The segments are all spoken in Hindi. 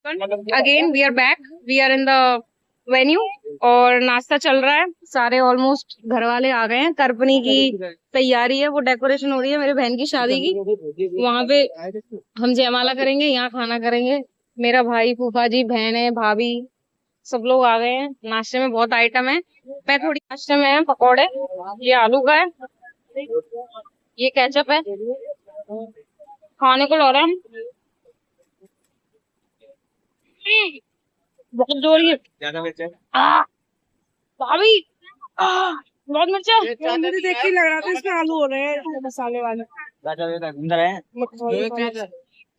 Again we are back, we are in the venue और नाश्ता चल रहा है। सारे ऑलमोस्ट घर वाले आ गए हैं। करपनी की तैयारी है, वो डेकोरेशन हो रही है मेरे बहन की शादी की। वहां पे हम जयमाला करेंगे, यहाँ खाना करेंगे। मेरा भाई, फूफा जी, बहन है, भाभी, सब लोग आ गए हैं। नाश्ते में बहुत आइटम है। मैं थोड़ी नाश्ते में है पकौड़े, ये आलू का है, ये केचप है, खाने को ला रहे हैं। बहुत जोर है, ज्यादा मिर्च है भाभी, बहुत मिर्च है। मुझे देख के लग रहा था इसमें आलू हो रहे हैं मसाले वाले।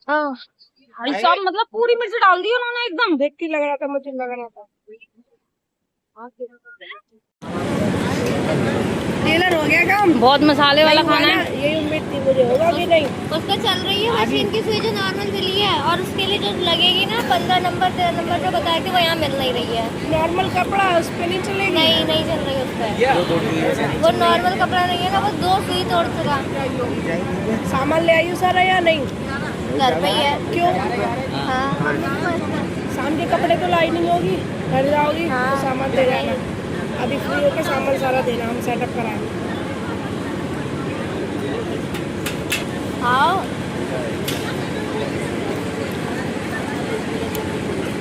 हाँ भाई साहब, मतलब पूरी मिर्च डाल दी उन्होंने एकदम। देख के लग रहा था, मुझे लग रहा था। टेलर हो गया काम, बहुत मसाले वाला खाना है। यही उम्मीद थी मुझे, होगा भी नहीं। उसका चल रही है मशीन की सुई जो नॉर्मल मिली है, और उसके लिए जो लगेगी ना 15 नंबर 13 नंबर जो बताए थे वो यहाँ मिल नहीं रही है। नॉर्मल कपड़ा उस पे नहीं चलेगी? नहीं चल रही उस पे। वो नॉर्मल कपड़ा नहीं है ना, वो 2 सुई तोड़ चुका। सामान ले आई सारा या नहीं? घर पे ही है। क्यों? हाँ, शाम के कपड़े तो लाई नहीं होगी, घर जाओगी तो सामान दे जाना। अभी फ्री होके सामान सारा देना, हम सेटअप कराएंगे। हाँ,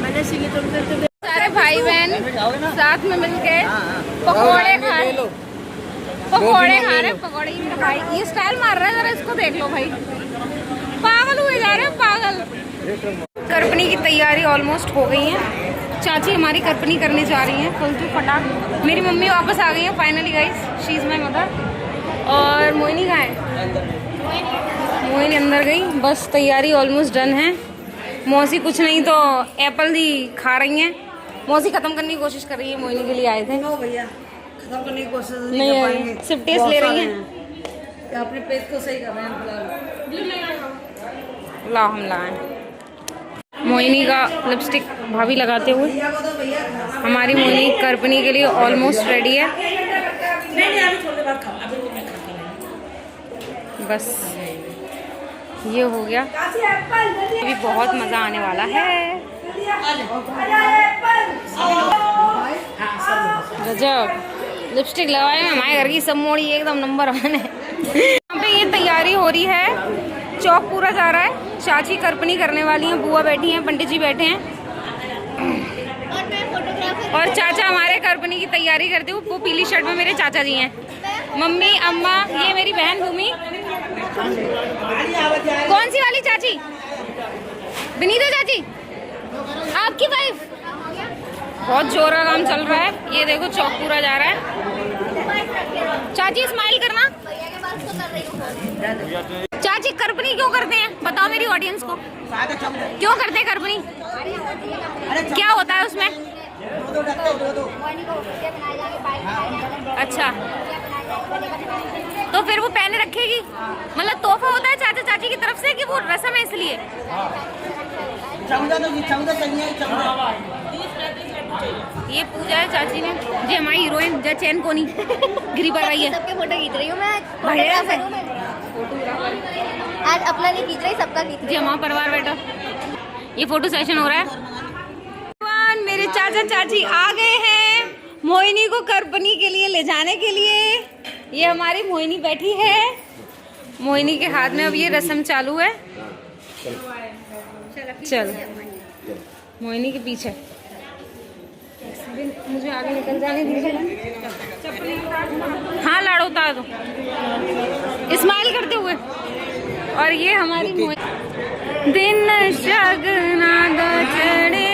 मैंने सीखी तुमसे तो सारे भाई बहन साथ में मिलके पकोड़े खा रहे। पकोड़े ही मेरा भाई ये स्टाइल मार रहा है, जरा इसको देख लो भाई, पागल हुए जा रहे हैं, पागल। करपनी की तैयारी ऑलमोस्ट हो गई है। चाची हमारी करपनी करने जा रही हैं फुलटू फटाक। मेरी मम्मी वापस आ गई हैं finally guys, she is my mother. और मोहिनी कहाँ है? मोहिनी अंदर गई। बस तैयारी ऑलमोस्ट डन है। मौसी कुछ नहीं तो एप्पल ही खा रही हैं। मौसी खत्म करने की कोशिश कर रही है, मोहिनी के लिए आए थे। नो भैया, खत्म करने की कोशिश नहीं कर पाएंगे, सिर्फ टेस्ट ले रही हैं। अपने पेट को सही कर रहे हैं फिलहाल। ला हम लाए मोहिनी का लिपस्टिक भाभी लगाते हुए। हमारी मोहिनी करपनी के लिए ऑलमोस्ट रेडी है। बस ये हो गया, अभी बहुत मजा आने वाला है। गजब लिपस्टिक लगाए हैं हमारे घर की सब मोड़ी एकदम नंबर 1 है। यहाँ पे ये तैयारी हो रही है, चौक पूरा जा रहा है। चाची करपनी करने वाली हैं, बुआ बैठी हैं, पंडित जी बैठे हैं और चाचा हमारे करपनी की तैयारी करते हुए। वो पीली शर्ट में मेरे चाचा जी हैं। मम्मी, अम्मा, ये मेरी बहन भूमि। कौन सी वाली चाची? विनीता चाची, आपकी वाइफ। बहुत जोर का काम चल रहा है। ये देखो चौक पूरा जा रहा है। चाची स्माइल करना। चाची करपनी क्यों करते हैं बताओ मेरी ऑडियंस को, क्यों करते हैं करपनी? क्या होता है उसमें? अच्छा, तो फिर वो पहने रखेगी, मतलब तोहफा होता है चाचा चाची की तरफ से कि वो रस्म है इसलिए? ये पूजा है चाची ने, जी हमारी हीरोइन जय चैन कोनी गिरी पर रही है। सबके फोटो खींच रही हूँ मैं, बढ़िया से। आज अपना नहीं खींच रही, सबका खींच रही। जी हमारा परिवार बैठा, ये फोटो सेशन हो रहा है। मेरे चाचा चाची आ गए हैं मोहिनी को करपनी के लिए ले जाने के लिए। ये हमारी मोहिनी बैठी है, मोहिनी के हाथ में अब ये रस्म चालू है। चल मोहिनी के पीछे, मुझे आगे निकल जाने दीजिए। हाँ लाड़ उतार दो, स्माइल करते हुए। और ये हमारी दिन शगना चढ़े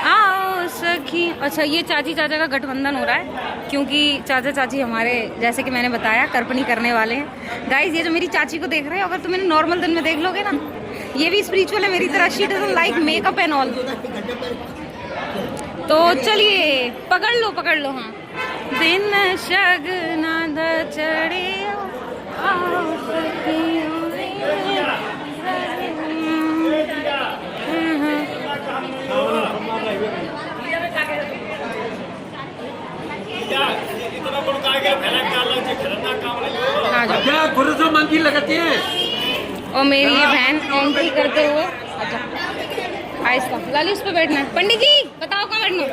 आओ सखी। अच्छा, ये चाची चाचा का गठबंधन हो रहा है क्योंकि चाचा चाची हमारे, जैसे कि मैंने बताया, करपनी करने वाले हैं। गाइज ये जो मेरी चाची को देख रहे हो, अगर तुम इन्हें नॉर्मल दिन में देख लोगे ना, ये भी स्पिरिचुअल है मेरी तरह। She doesn't like makeup and all. तो चलिए पकड़ लो। हाँ, दिन शगना चढ़े आओ सखी। और मेरी ये बहन एंट्री करते हुए आहिस्ता लाली, उस पे बैठना है। पंडित जी बताओ कहाँ बैठना है?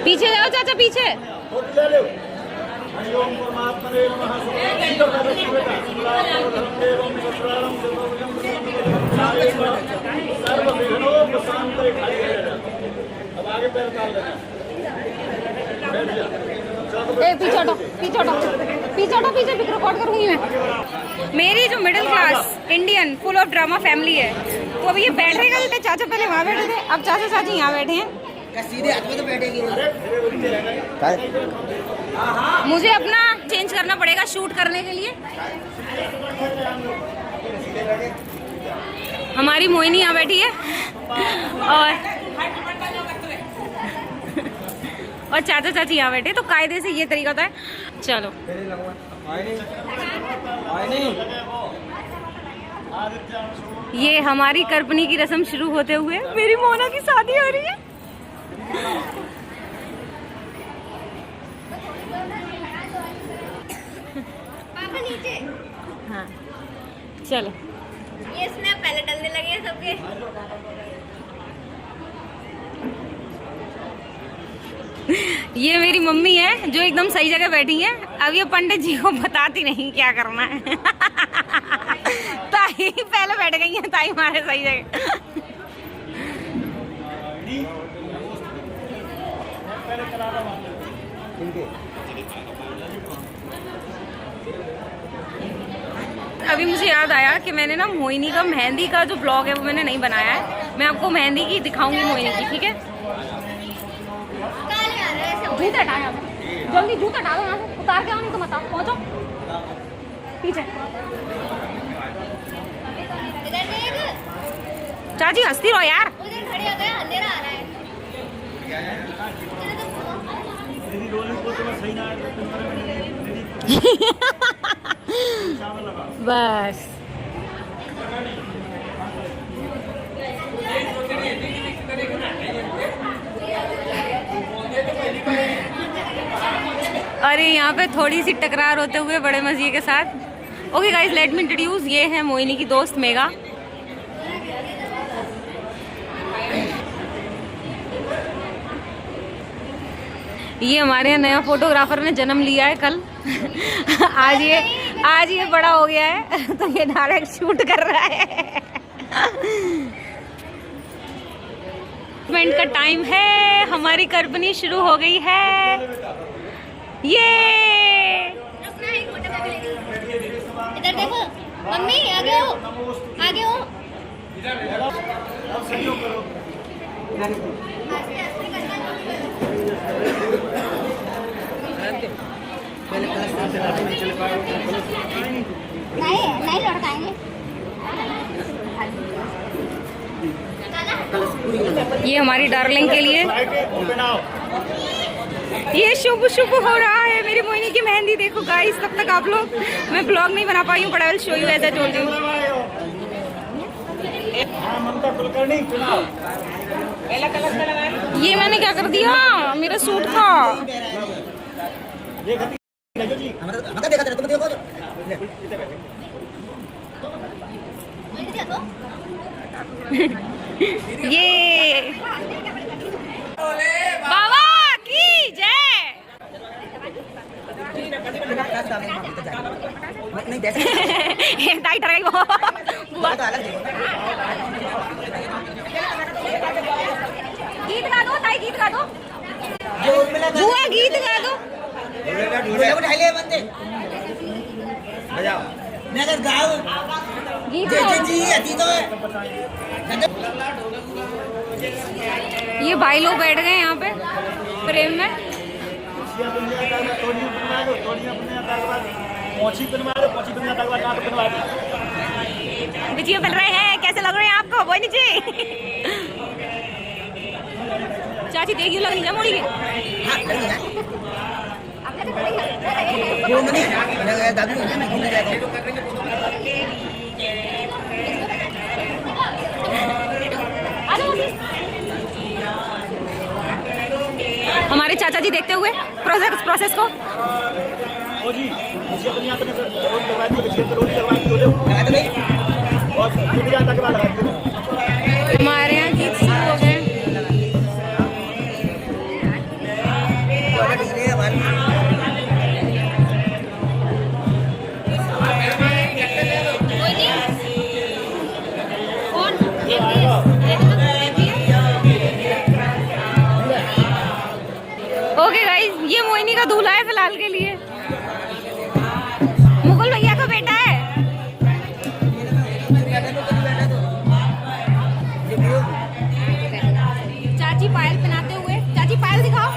पीछे जाओ चाचा, पीछे। पीछे हटो, पीछे हटो, पीछे हटो, पीछे रिकॉर्ड करूंगी मैं। मेरी जो middle class Indian full of drama family है, तो अभी ये बैठ रहे थे। चाचा पहले वहाँ बैठे थे, अब चाचा चाची यहाँ बैठे हैं। सीधे हाथ में तो बैठेगी। मुझे अपना चेंज करना पड़ेगा शूट करने के लिए। हमारी मोहिनी यहाँ बैठी है और चाचा चाची यहाँ बैठे, तो कायदे से ये तरीका होता है। चलो ये हमारी करपनी की रस्म शुरू होते हुए मेरी मोना की शादी हो रही है। पापा नीचे। हाँ चलो, ये स्नैप पहले डलने लगे हैं सबके। ये मेरी मम्मी है जो एकदम सही जगह बैठी है। अब ये पंडित जी को बताती नहीं क्या करना है। ताई पहले बैठ गई है, ताई हमारे सही जगह। अभी मुझे याद आया कि मैंने ना मोहिनी का मेहंदी का जो ब्लॉग है वो मैंने नहीं बनाया है। मैं आपको मेहंदी की दिखाऊंगी, मोहिनी की, ठीक है? जूता हटाया, जल्दी जूता डालो यहाँ से, उतार के आओ, नहीं तो मत आओ, पहुँचो पीछे। इधर देख, चाची हंसती रहो यार। उधर खड़े हो गए, अंधेरा आ रहा है। बस अरे यहाँ पे थोड़ी सी टकरार होते हुए बड़े मजे के साथ। Okay guys, let me introduce, ये है मोहिनी की दोस्त मेगा। ये हमारे यहाँ नया फोटोग्राफर ने जन्म लिया है कल। आज ये बड़ा हो गया है तो ये डायरेक्ट शूट कर रहा है। इवेंट का टाइम है, हमारी करपनी शुरू हो गई है। ये रुकना है, फोटो कॉपी लेनी। इधर देखो, मम्मी आगे हो, आगे हो। नहीं लड़काएंगे। ये हमारी डार्लिंग के लिए ये शुभ शुभ हो रहा है। मेरी मोहिनी की मेहंदी देखो गाइस। तब तक आप लोग, मैं ब्लॉग नहीं बना पाई हूँ, but I will show you as I told you. ये मैंने क्या कर दिया मेरे सूट का। ये बाबा की जय। टाइट रही वो। गीत गा दो ताई, गीत गा दो बुआ, गीत गा दो। ये भाई लोग बैठ गए यहाँ पे प्रेम में। बिचिया बन रहे हैं, कैसे लग रहे हैं आपको? वो नीचे चाची देखिए, लग नहीं मोड़ी हमारे चाचा जी देखते हुए प्रोसेस को। हमारे यहाँ गीत शुरू हो गए। ओके गाइस, ये मोहिनी का दूल्हा है फिलहाल के लिए। मुकुल भैया का बेटा है। चाची पायल पहनाते हुए, चाची पायल दिखाओ।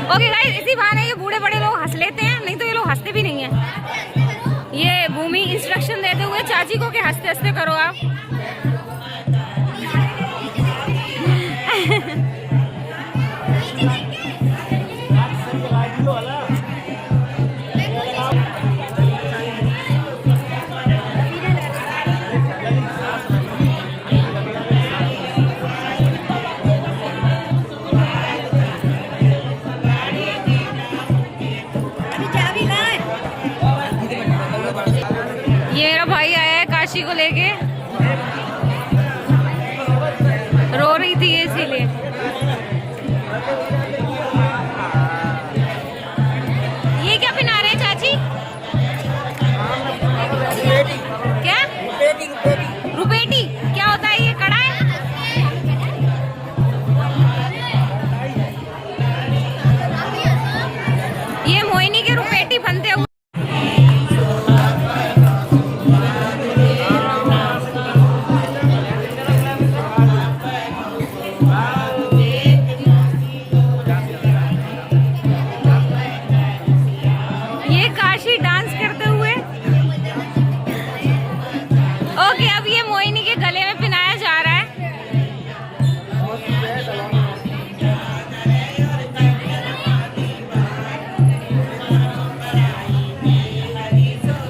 ओके गाइस, इसी बहाने ये बूढ़े बड़े लोग हंस लेते हैं, नहीं तो ये लोग हंसते भी नहीं है। ये भूमि इंस्ट्रक्शन देते हुए चाची को कि हंसते हंसते करो आप। ये मेरा भाई आया है काशी को लेके, रो रही थी ये इसीलिए। ये क्या पहना रहे हैं चाची? क्या रुपेटी? क्या होता है ये? कड़ा है? ये मोहिनी के रुपेटी बनते हुए। ये काशी डांस करते हुए। ओके, अब ये मोहिनी के गले में पहनाया जा रहा है।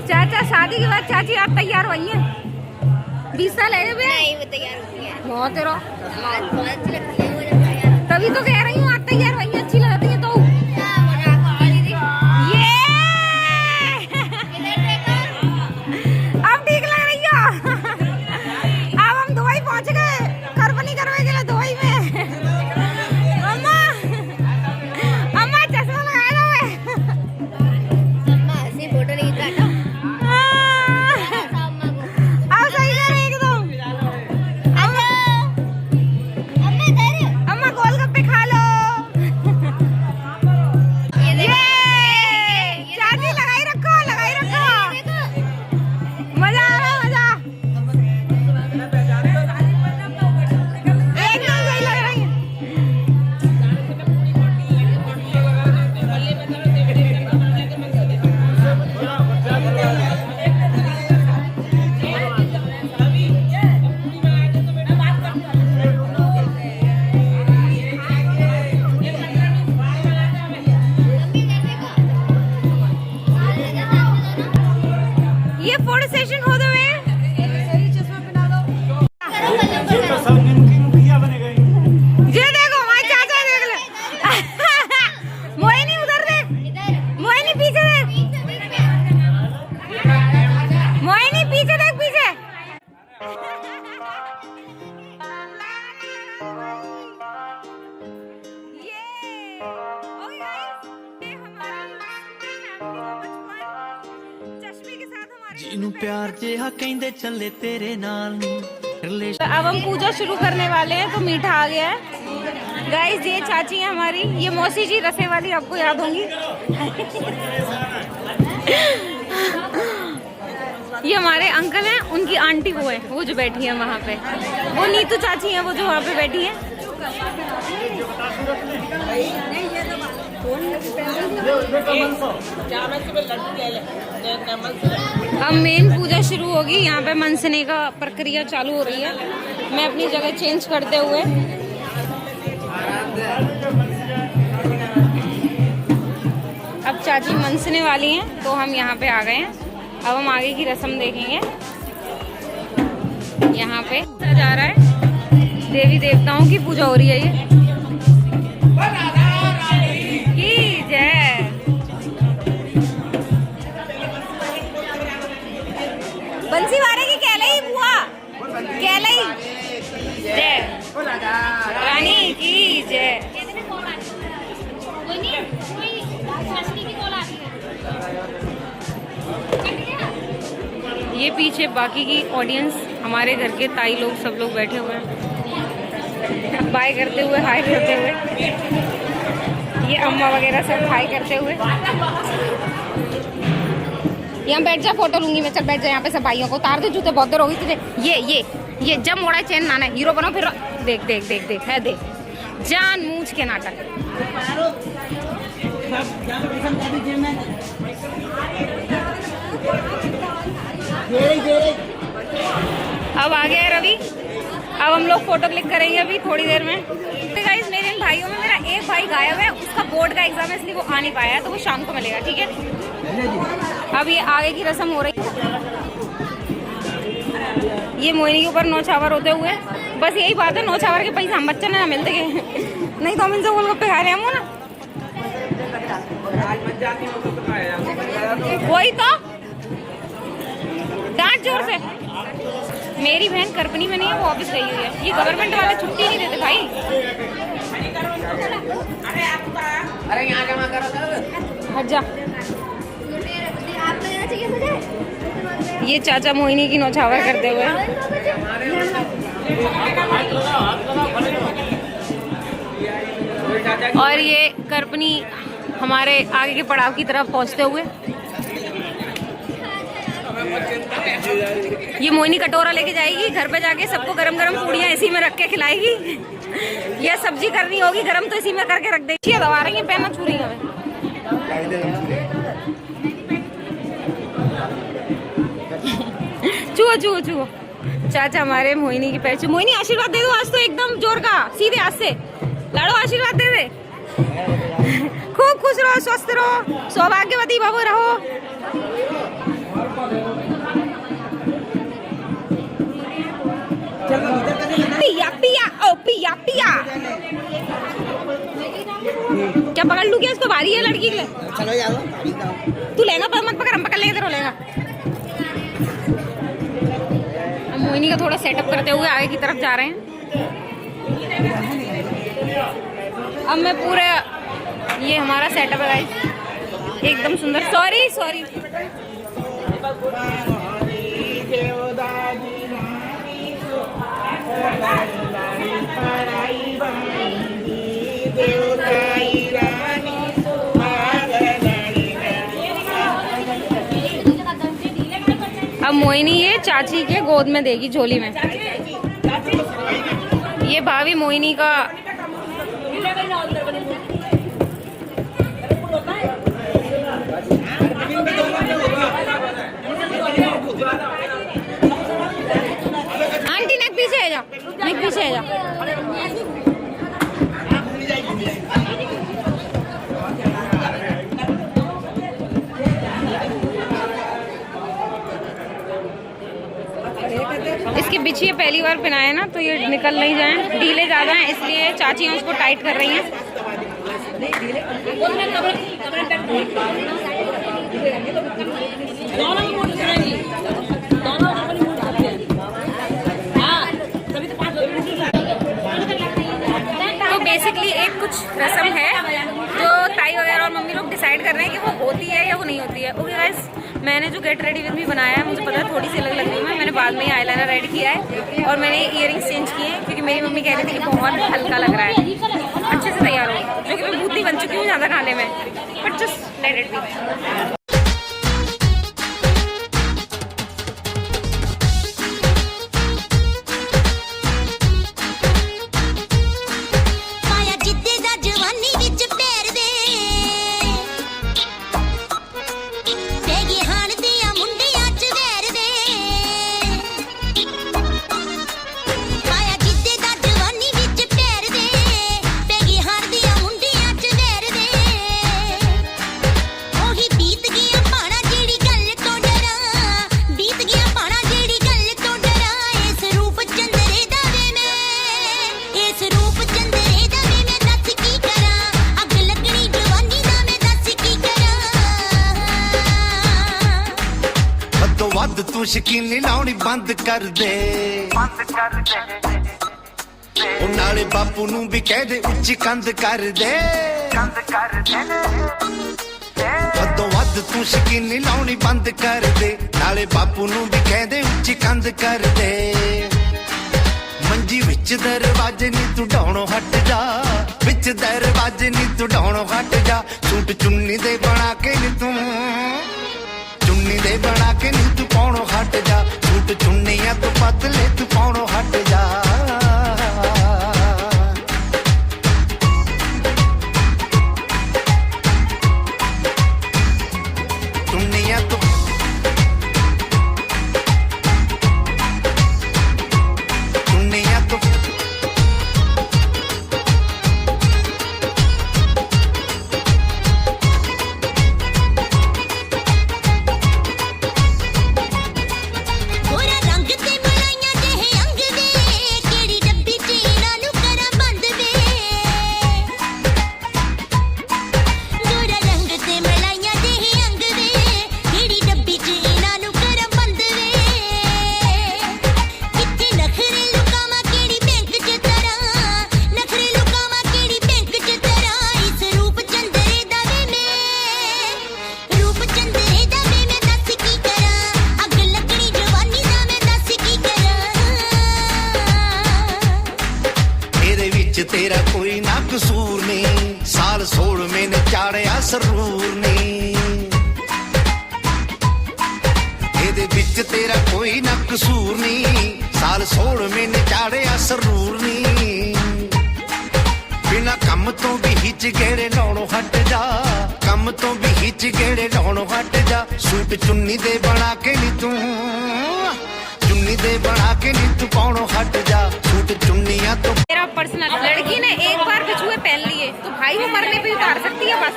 चाचा शादी के बाद चाची आप तैयार हुई हैं? 20 साल है जब? नहीं, वो तैयार होती है। बहुत तेरा बहुत अच्छी लगती है वो जब तैयार। तभी तो कह रही हूँ आप तैयार हुई हैं, अच्छी लगती है तो। हाँ, वो नाक और दीदी। ये इधर देखो। अब ठीक लग रही हो। अब हम दुबई पहुंच गए, करबनी करवे के लिए दुबई में। अम्मा, अम्मा चश्मा लगा लो। अम्मा ऐसी फोटो नहीं काटो। अम्मा को। अब सही है एकदम। अम्मा इधर। अम्मा गोलगप्पे खा लो। ये देखो। चाची लगाई रखो, लगाई रखो। देखो। मजा आ रहा है, मजा। एकदम सही लग रही है। ये फोटो सेशन हो दो। ये देखो हमारे चाचा, देख ले। मोहिनी उधर देख, मोहिनी पीछे देख, मोहिनी पीछे देख, पीछे। ਜਿਹਨੂੰ ਪਿਆਰ ਜਿਹਾ ਕਹਿੰਦੇ ਚੱਲੇ ਤੇਰੇ ਨਾਲ ਨੂੰ अब हम पूजा शुरू करने वाले हैं, तो मीठा आ गया है। गाइस, ये चाची है हमारी, ये मौसी जी रसे वाली, आपको याद होंगी। ये हमारे अंकल हैं, उनकी आंटी वो है, वो जो बैठी है वहाँ पे। वो नीतू चाची हैं, वो जो वहाँ पे बैठी है। अब मेन पूजा शुरू होगी। यहाँ पे मनसने का प्रक्रिया चालू हो रही है। मैं अपनी जगह चेंज करते हुए चाची मनसने वाली हैं तो हम यहाँ पे आ गए हैं। अब हम आगे की रस्म देखेंगे। यहाँ पे जा रहा है, देवी देवताओं की पूजा हो रही है। ये की जय। बंसी वारे की कहलाई बुआ, कहलाई जय, रानी की जय। ये पीछे बाकी की ऑडियंस, हमारे घर के ताई लोग, सब लोग बैठे हुए हैं, बाय करते हुए, हाय करते हुए। ये अम्मा वगैरह सब हाय करते हुए। यहाँ बैठ जा, फोटो लूंगी मैं। चल बैठ जा यहाँ पे। सब भाइयों को उतार दे जूते, बहुत देर हो गई तुझे। ये जब मोड़ा चैन नाना है, हीरो बनो फिर। देख देख देख देख है, देख जान मूछ के नाटक। अब आ गया रवि। अब हम लोग फोटो क्लिक करेंगे अभी थोड़ी देर में। तो गाइस, मेरे इन भाइयों में मेरा एक भाई गायब है, उसका बोर्ड का एग्जाम है इसलिए वो आ नहीं पाया है, तो वो शाम को मिलेगा, ठीक है। अब ये आगे की रस्म हो रही है। ये मोहिनी के ऊपर नौछावर होते हुए। बस यही बात है, नौछावर के पैसे हम बच्चे ना मिलते गए, नहीं तो हम इनसे गोलगप्पे खा रहे हैं ना। वही तो डांट जोर से। मेरी बहन करपनी में नहीं है, वो ऑफिस गई हुई है। ये गवर्नमेंट वाले छुट्टी नहीं देते भाई। अरे यहाँ जमा करो, हट जा। ये चाचा मोहिनी की नौछावर करते हुए। और ये करपनी हमारे आगे के पड़ाव की तरफ पहुंचते हुए। ये मोहिनी कटोरा लेके जाएगी घर पे, जाके सबको गरम गरम पूड़ियाँ इसी में रख के खिलाएगी। या सब्जी करनी होगी गरम तो इसी में करके रख देगी। ये दबा रही है, पैना छू रही है हमें। चूहो चूहो चूहो। चाचा हमारे मोहिनी की पैर। मोहिनी आशीर्वाद दे दो आज तो एकदम जोर का, सीधे हाथ से लाड़ो, आशीर्वाद दे दे। खूब खुश रहो, स्वस्थ रहो, सौभाग्यवती बाबू रहो। पिया पिया ओ पिया पिया। क्या पकड़ लू क्या इसको? भारी है लड़की के लिए। चलो जाओ, तू लेगा पर मत पकड़, हम पकड़ लेंगे, तेरे लेगा। हम मोहिनी का थोड़ा सेटअप करते हुए आगे की तरफ जा रहे हैं। अब मैं पूरा, ये हमारा सेटअप है गाइस, एकदम सुंदर। Sorry sorry. अब मोहिनी ये चाची के गोद में देगी, झोली में। ये भाभी मोहिनी का आंटी नेक पीछे है जा, नेक पीछे है जा। इसके बिछिए पहली बार पहनाए ना तो ये निकल नहीं जाए, ढीले ज्यादा हैं इसलिए चाची उसको टाइट कर रही हैं। तो बेसिकली एक कुछ रस्म है जो ताई वगैरह और मम्मी लोग डिसाइड कर रहे हैं कि वो होती है या वो नहीं होती है। ओके गाइस, मैंने जो गेट रेडी विद मी बनाया है, मुझे पता है थोड़ी सी अलग लग रही है। मैंने बाद में ही आईलाइनर रेडी किया है और मैंने इयरिंग्स चेंज किए हैं क्योंकि मेरी मम्मी कह रही थी कि बहुत हल्का लग रहा है। अच्छे से तैयार हो, जो कि मैं भूती बन चुकी हूँ ज़्यादा खाने में, but just let it be. ਸ਼ਕੀਨੀ ਲਾਉਣੀ ਬੰਦ ਕਰ ਦੇ ਉਹ ਨਾਲੇ ਬਾਪੂ ਨੂੰ ਵੀ ਕਹਿ ਦੇ ਉੱਚੀ ਕੰਧ ਕਰ ਦੇ ਵੱਧੋਂ ਵੱਧ ਤੂੰ ਸ਼ਕੀਨੀ ਲਾਉਣੀ ਬੰਦ ਕਰ ਦੇ ਨਾਲੇ ਬਾਪੂ ਨੂੰ ਵੀ ਕਹਿ ਦੇ ਉੱਚੀ ਕੰਧ ਕਰ ਦੇ ਮੰਜੀ ਵਿੱਚ ਦਰਵਾਜ਼ੇ ਨੀ ਤੂੰ ਢਾਉਣੋਂ ਹਟ ਜਾ ਵਿੱਚ ਦਰਵਾਜ਼ੇ ਨੀ ਤੂੰ ਢਾਉਣੋਂ ਹਟ ਜਾ ਸੂਟ ਚੁੰਨੀ ਦੇ ਬਣਾ ਕੇ ਨੀ ਤੂੰ ਚੁੰਨੀ ਦੇ ਬਣਾ ਕੇ ਨੀ ਤੂੰ ਪਾਉਣੋਂ ਹਟ ਜਾ ਸੂਟ ਚੁੰਨੀਆਂ ਤੋਂ ਪਤਲੇ ਤੂੰ ਪਾਉਣੋਂ ਹਟ ਜਾ ਚੁੰਨੀਆਂ ਤੋਂ ਚੁੰਨੀਆਂ ਤੋਂ गोरा रंग ते मलाइयां जेहे अंग वे केड़ी डब्बी च इना नू करा बंद वे गोरा रंग ते मलाइयां जेहे अंग वे केड़ी डब्बी च इना नू करा बंद वे किथे नखरे लुकावा केड़ी बैंक च तरा नखरे लुकावा केड़ी बैंक च तरा इस रूप चंदरे दा वे मैं रूप चंदरे दा वे मैं दस की करा अग लगनी जवानी दा मैं दस की करा ਇਹਦੇ ਵਿੱਚ ਤੇਰਾ ਕੋਈ ਨਾ ਕਸੂਰ ਨਹੀਂ ਸਾਲ 16 ਨੇ ਚਾੜਿਆ ਸਰੂਰ ਨਹੀਂ ਇਹਦੇ ਵਿੱਚ ਤੇਰਾ ਕੋਈ ਨਾ ਕਸੂਰ ਨਹੀਂ ਸਾਲ 16 ਨੇ ਚਾੜਿਆ ਸਰੂਰ ਨਹੀਂ ਬਿਨਾ ਕੰਮ ਤੋਂ ਵੀ ਹਿੱਚ ਗੇੜੇ ਲਾਉਣੋਂ ਹਟ ਜਾ ਕੰਮ ਤੋਂ ਵੀ ਹਿੱਚ ਗੇੜੇ ਲਾਉਣੋਂ ਹਟ ਜਾ ਸੂਟ ਚੁੰਨੀ ਦੇ ਬਣਾ ਕੇ ਨੀ ਤੂੰ चुन्नी दे बना के नी तू पाउणों हट जा सूट चुन्नियां तो मेरा पर्सनल लड़की ने एक बार बिछुए पहन लिए तो भाई वो मरने पे उतार सकती है बस।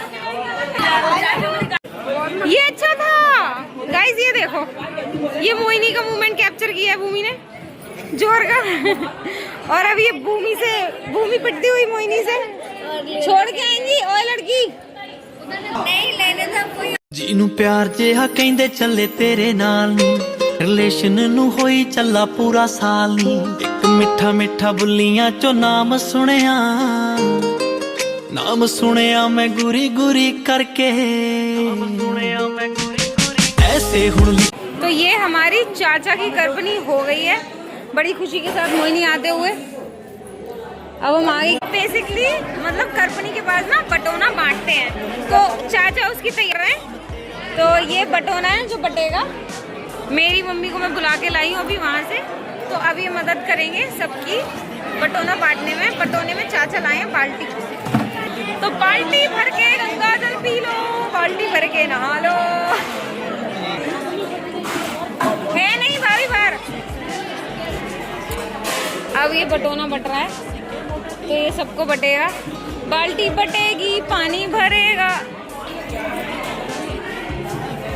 ये अच्छा था गाइस, ये देखो ये मोहिनी का मूवमेंट कैप्चर किया है भूमि ने जोर का और अब ये भूमि पिटती हुई मोहिनी से छोड़ के आएंगी और लड़की नहीं लेने था कोई ਜਿਹਨੂੰ ਪਿਆਰ ਜਿਹਾ ਕਹਿੰਦੇ ਚੱਲੇ ਤੇਰੇ ਨਾਲ ਨੀ ਰਿਲੇਸ਼ਨ ਨੂੰ ਹੋਈ ਚੱਲਾ ਪੂਰਾ ਸਾਲ ਨੀ ਇੱਕ ਮਿੱਠਾ ਮਿੱਠਾ ਬੁੱਲੀਆਂ ਚੋਂ ਨਾਮ ਸੁਣਿਆ ਮੈਂ ਗੁਰੀ ਗੁਰੀ ਕਰਕੇ ਐਸੇ ਹੁਣ तो ये हमारी चाचा की करबनी हो गई है बड़ी खुशी के साथ मोहिनी आते हुए। अब हम आगे बेसिकली मतलब करबनी के पास ना बटोना बांटते हैं तो चाचा उसकी तैयार है तो ये बटोना है जो बटेगा। मेरी मम्मी को मैं बुला के लाई हूँ अभी वहाँ से तो अब ये मदद करेंगे सबकी बटोना बांटने में। बटोने में चाचा लाए हैं बाल्टी तो बाल्टी भर के गंगा जल पी लो बाल्टी भर के नहा लो है नहीं भाभी बाहर। अब ये बटोना बट रहा है तो ये सबको बटेगा बाल्टी बटेगी पानी भरेगा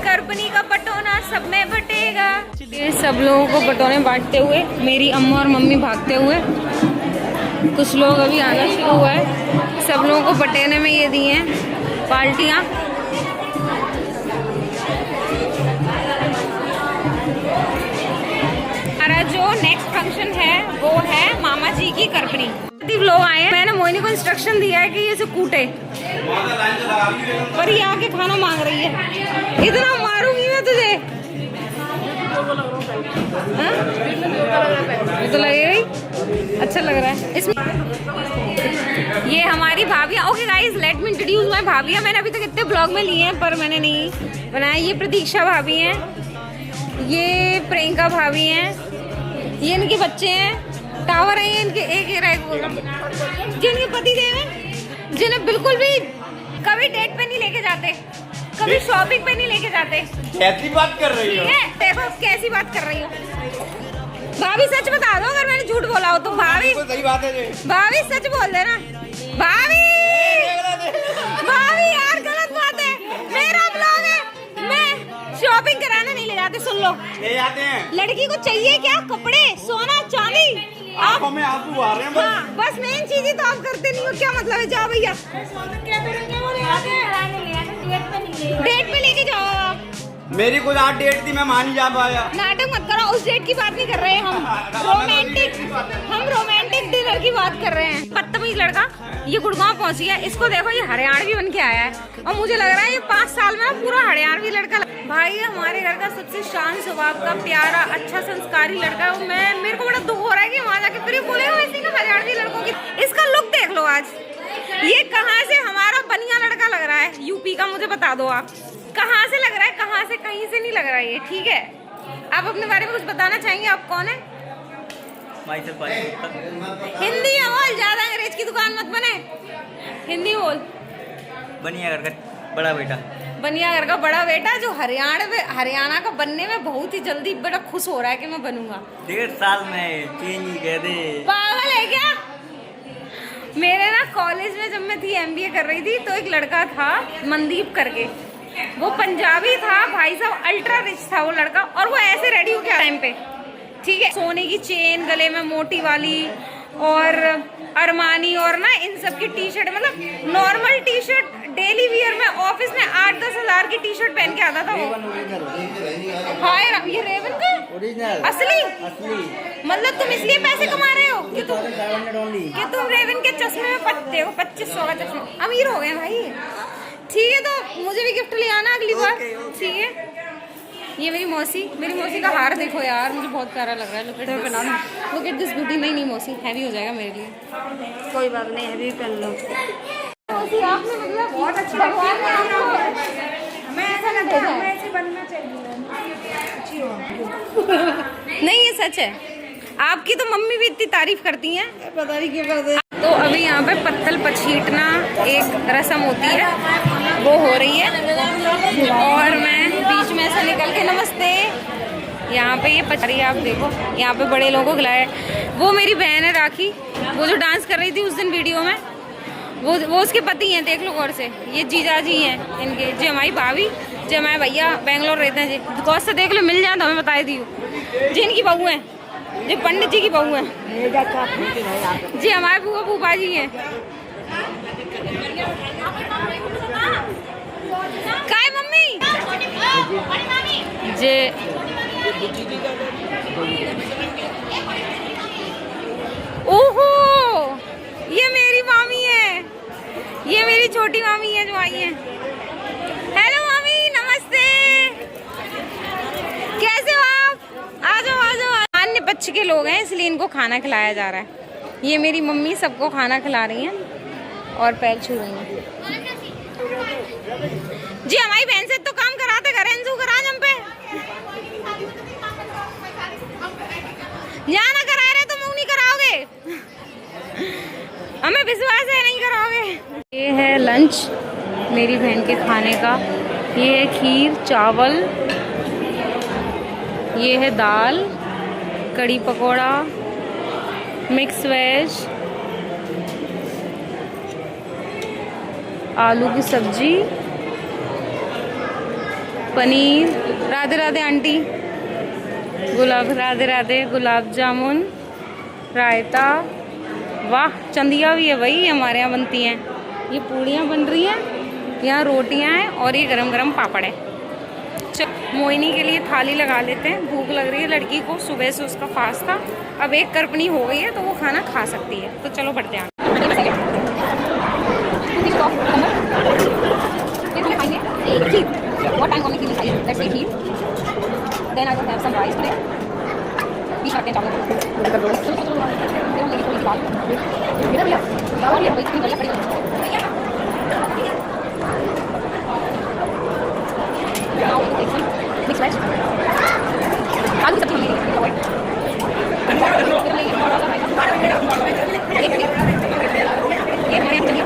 करबनी का बटोना सब में बटेगा। ये सब लोगों को बटोने बांटते हुए मेरी अम्मा और मम्मी भागते हुए कुछ लोग अभी आना शुरू हुआ है। सब लोगों को बटेने में ये दिए हैं बाल्टियाँ। हमारा जो नेक्स्ट फंक्शन है वो है मामा जी की करबनी। लोग आए हैं मैंने मोहिनी को इंस्ट्रक्शन दिया है कि ये इसे कूटे पर ये आके खाना मांग रही है। इतना मारूंगी मैं तुझे तो लगेगा ही अच्छा लग रहा है इसमें। ये हमारी भाभियाँ okay guys let me introduce my भाभियाँ। मैंने अभी तक इतने ब्लॉग में लिए हैं पर मैंने नहीं बनाया। ये प्रतीक्षा भाभी हैं, ये प्रियंका भाभी हैं, ये इनके बच्चे हैं टावर है इनके एक जिनके पति देव हैं जिन्हें बिल्कुल भी कभी डेट पे नहीं लेके जाते कभी शॉपिंग पे नहीं लेके जाते। कैसी बात कर रही हो? देखो कैसी बात कर रही हो भाभी सच बता दो अगर मैंने झूठ बोला हो तो भाभी सही बात है जी। भाभी सच बोल देना भाभी भाभी यार गलत बात है मेरा ब्लॉग है मैं शॉपिंग कराने नहीं ले जाते। सुन लो ले जाते हैं लड़की को चाहिए क्या कपड़े सोना चांदी आंखों में आंसू आ रहे हैं हाँ, बस मेन चीज ही तो आप करते नहीं हो क्या मतलब है जाओ भैया डेट पे लेके जाओ आप मेरी कुछ आज डेट थी, मैं मान ही जा पाया। नाटक मत करो, उस डेट की बात नहीं कर रहे हैं हम रोमांटिक डिनर की बात कर रहे हैं। बदतमीज लड़का ये गुड़गांव पहुंच गया, इसको देखो ये हरियाणवी बन के आया है और मुझे लग रहा है ये 5 साल में पूरा हरियाणवी लड़का। भाई हमारे घर का सबसे शांत स्वभाव का प्यारा अच्छा संस्कारी लड़का है। मेरे को बड़ा दुख हो रहा है कि वहाँ जाके फिर बोलेगा वैसे ना हरियाणवी लड़कों की। इसका लुक देख लो आज, ये कहाँ से हमारा बनिया लड़का लग रहा है, यूपी का। मुझे बता दो आप कहाँ से लग रहा है, कहाँ से, कहीं से नहीं लग रहा है ये। ठीक है, आप अपने बारे में कुछ बताना चाहेंगे, आप कौन है? हिंदी है बोल, ज्यादा अंग्रेज की दुकान मत बने, हिंदी बोल। बनिया घर का बड़ा बेटा, बनिया घर का बड़ा बेटा जो हरियाणा का बनने में बहुत ही जल्दी बड़ा खुश हो रहा है कि मैं बनूंगा। 1.5 साल में चेंज ही कह दे। पागल है क्या? मेरे ना कॉलेज में जब मैं थी MBA कर रही थी तो एक लड़का था मनदीप करके, वो पंजाबी था भाई साहब, अल्ट्रा रिच था वो लड़का। और वो ऐसे रेडी हो गया टाइम पे, ठीक है, सोने की चेन गले में मोटी वाली और अरमानी और ना इन सब की टी-शर्ट, मतलब नॉर्मल टी-शर्ट डेली वियर में ऑफिस में 8-10 हज़ार की टी-शर्ट पहन के आता था वो। हाय राम, ये रेवन का असली? मतलब तुम इसलिए पैसे कमा रहे हो कि तुम रेवन के चश्मे में पत्ते हो, 2500 का चश्मा, अमीर हो गए भाई। ठीक है, तो मुझे भी गिफ्ट ले आना अगली बार, ठीक है। ये मेरी मौसी का हार देखो यार, मुझे बहुत प्यारा लग रहा है। Look at this beauty. नहीं मौसी, हैवी हो जाएगा मेरे लिए। कोई बात नहीं, हैवी पहन लो। मौसी आपने मतलब बहुत अच्छा, भगवान ने आपको, मैं ऐसा ना देखा है, ऐसे बनना चाहिए। नहीं ये सच है, आपकी तो मम्मी भी इतनी तारीफ करती हैं, पता नहीं क्यों करते। तो अभी यहाँ पे पत्तल पछीटना एक रस्म होती है, वो हो रही है और मैं बीच में ऐसा निकल के नमस्ते, यहाँ पे ये पचरी आप देखो, यहाँ पे बड़े लोगों को खिलाया। वो मेरी बहन है राखी, वो जो डांस कर रही थी उस दिन वीडियो में, वो उसके पति हैं, देख लो गौर से। ये जीजा जी हैं इनके, जी हमारी भाभी, जी हमारे भैया बेंगलोर रहते हैं जी, गौर से देख लो, मिल जाए तो हमें बता दियो। जी इनकी बहू हैं, जी पंडित जी की बहू हैं, जी हमारे बुआ फूफा जी हैं। काय मम्मी जे ओहो, ये मेरी मामी है, ये मेरी छोटी मामी है जो आई है। हेलो मामी, नमस्ते, कैसे हो आप? आ जाओ आ जाओ। अन्य पक्ष के लोग हैं इसलिए इनको खाना खिलाया जा रहा है। ये मेरी मम्मी सबको खाना खिला रही हैं और पैर छू रही हैं। जी हमारी बहन से तो काम कराते करें करा हम पे यहाँ ना करा रहे तो मुँह नहीं कराओगे, हमें विश्वास है नहीं कराओगे। ये है लंच मेरी बहन के खाने का, ये है खीर चावल, ये है दाल, कड़ी पकोड़ा, मिक्स वेज, आलू की सब्जी, पनीर, राधे राधे आंटी, राधे राधे, गुलाब जामुन, रायता, वाह चंदिया भी है भाई, हमारे यहाँ बनती हैं। ये पूड़ियाँ बन रही हैं, यहाँ रोटियाँ हैं और ये गरम गरम पापड़ है। मोहिनी के लिए थाली लगा लेते हैं, भूख लग रही है लड़की को, सुबह से उसका फास्ट था, अब एक करपनी हो गई है तो वो खाना खा सकती है। तो चलो बढ़ते हैं। What time will we eat? Let's eat here. Then I will have some rice today. We shall get chocolate. Now we will take some mixed veg. आलू सब्जी हमें ये हमारे यहाँ चलिए